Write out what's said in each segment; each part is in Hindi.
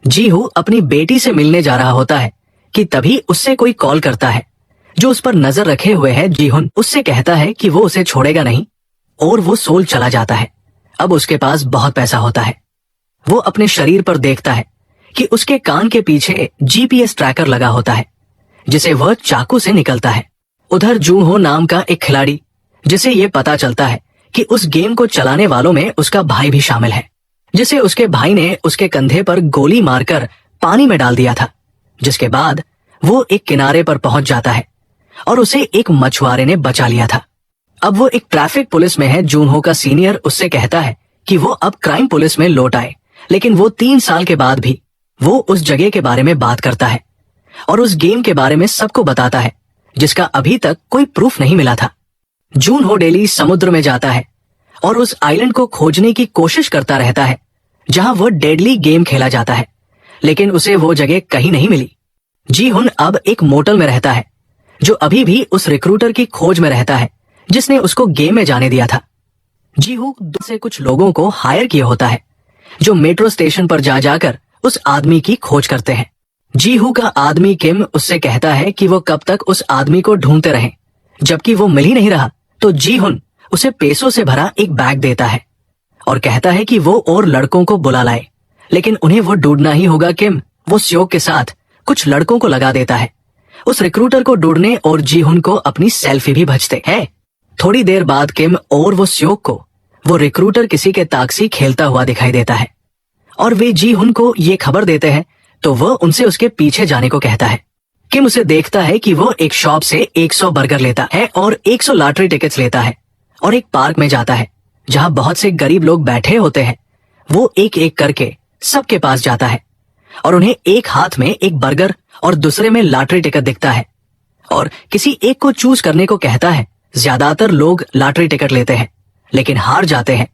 जीहू अपनी बेटी से मिलने जा रहा होता है कि तभी उससे कोई कॉल करता है जो उस पर नजर रखे हुए है। जीहुन उससे कहता है कि वो उसे छोड़ेगा नहीं और वो सोल चला जाता है। अब उसके पास बहुत पैसा होता है। वो अपने शरीर पर देखता है कि उसके कान के पीछे जीपीएस ट्रैकर लगा होता है जिसे वह चाकू से निकलता है। उधर जूहो नाम का एक खिलाड़ी, जिसे ये पता चलता है कि उस गेम को चलाने वालों में उसका भाई भी शामिल है, जिसे उसके भाई ने उसके कंधे पर गोली मारकर पानी में डाल दिया था। जिसके बाद वो एक किनारे पर पहुंच जाता है और उसे एक मछुआरे ने बचा लिया था। अब वो एक ट्रैफिक पुलिस में है। जूनहो का सीनियर उससे कहता है कि वो अब क्राइम पुलिस में लौट आए, लेकिन वो 3 साल के बाद भी वो उस जगह के बारे में बात करता है और उस गेम के बारे में सबको बताता है जिसका अभी तक कोई प्रूफ नहीं मिला था। जूनहो डेली समुद्र में जाता है और उस आइलैंड को खोजने की कोशिश करता रहता है जहां वह डेडली गेम खेला जाता है, लेकिन उसे वो जगह कहीं नहीं मिली। जीहुन अब एक मोटल में रहता है जो अभी भी उस रिक्रूटर की खोज में रहता है जिसने उसको गेम में जाने दिया था। जीहू से कुछ लोगों को हायर किया होता है जो मेट्रो स्टेशन पर जा जाकर उस आदमी की खोज करते हैं। जीहू का आदमी किम उससे कहता है कि वो कब तक उस आदमी को ढूंढते रहें। जबकि वो मिल ही नहीं रहा तो जीहुन उसे पैसों से भरा एक बैग देता है और कहता है कि वो और लड़कों को बुला लाए, लेकिन उन्हें वो ढूंढना ही होगा। किम वो स्योक के साथ कुछ लड़कों को लगा देता है उस रिक्रूटर को ढूंढने और जीहुन को अपनी सेल्फी भी भेजते हैं। थोड़ी देर बाद किम और वो स्योक को वो रिक्रूटर किसी के ताकसी खेलता हुआ दिखाई देता है और वे जीहुन को ये खबर देते हैं तो वह उनसे उसके पीछे जाने को कहता है। किम उसे देखता है कि वो एक शॉप से 100 बर्गर लेता है और 100 लॉटरी टिकट्स लेता है और एक पार्क में जाता है जहां बहुत से गरीब लोग बैठे होते हैं। वो एक एक करके सबके पास जाता है और उन्हें एक हाथ में एक बर्गर और दूसरे में लॉटरी टिकट दिखता है और किसी एक को चूज करने को कहता है। ज्यादातर लोग लॉटरी टिकट लेते हैं लेकिन हार जाते हैं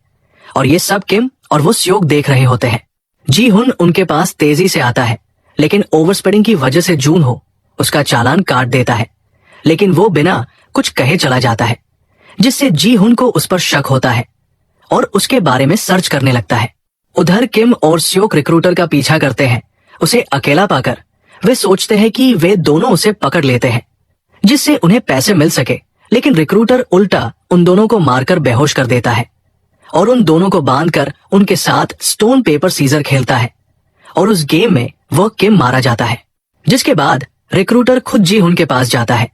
और ये सब किम और वो स्योक देख रहे होते हैं। जीहुन उनके पास तेजी से आता है, लेकिन ओवर स्पीडिंग की वजह से जूनहो उसका चालान काट देता है, लेकिन वो बिना कुछ कहे चला जाता है जिससे जीहुन को उस पर शक होता है और उसके बारे में सर्च करने लगता है। उधर किम और स्योक रिक्रूटर का पीछा करते हैं। उसे अकेला पाकर वे सोचते हैं कि वे दोनों उसे पकड़ लेते हैं जिससे उन्हें पैसे मिल सके, लेकिन रिक्रूटर उल्टा उन दोनों को मारकर बेहोश कर देता है और उन दोनों को बांधकर उनके साथ स्टोन पेपर सीजर खेलता है और उस गेम में वह किम मारा जाता है। जिसके बाद रिक्रूटर खुद जीहुन के पास जाता है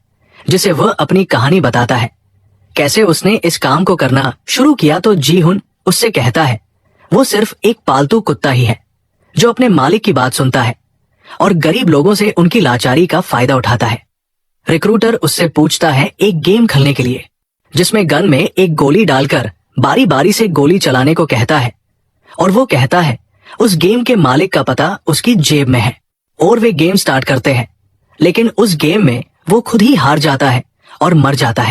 जिसे वह अपनी कहानी बताता है, कैसे उसने इस काम को करना शुरू किया। तो जीहुन उससे कहता है वो सिर्फ एक पालतू कुत्ता ही है जो अपने मालिक की बात सुनता है और गरीब लोगों से उनकी लाचारी का फायदा उठाता है। रिक्रूटर उससे पूछता है एक गेम खेलने के लिए जिसमें गन में एक गोली डालकर बारी बारी से गोली चलाने को कहता है और वो कहता है उस गेम के मालिक का पता उसकी जेब में है और वे गेम स्टार्ट करते हैं, लेकिन उस गेम में वो खुद ही हार जाता है और मर जाता है।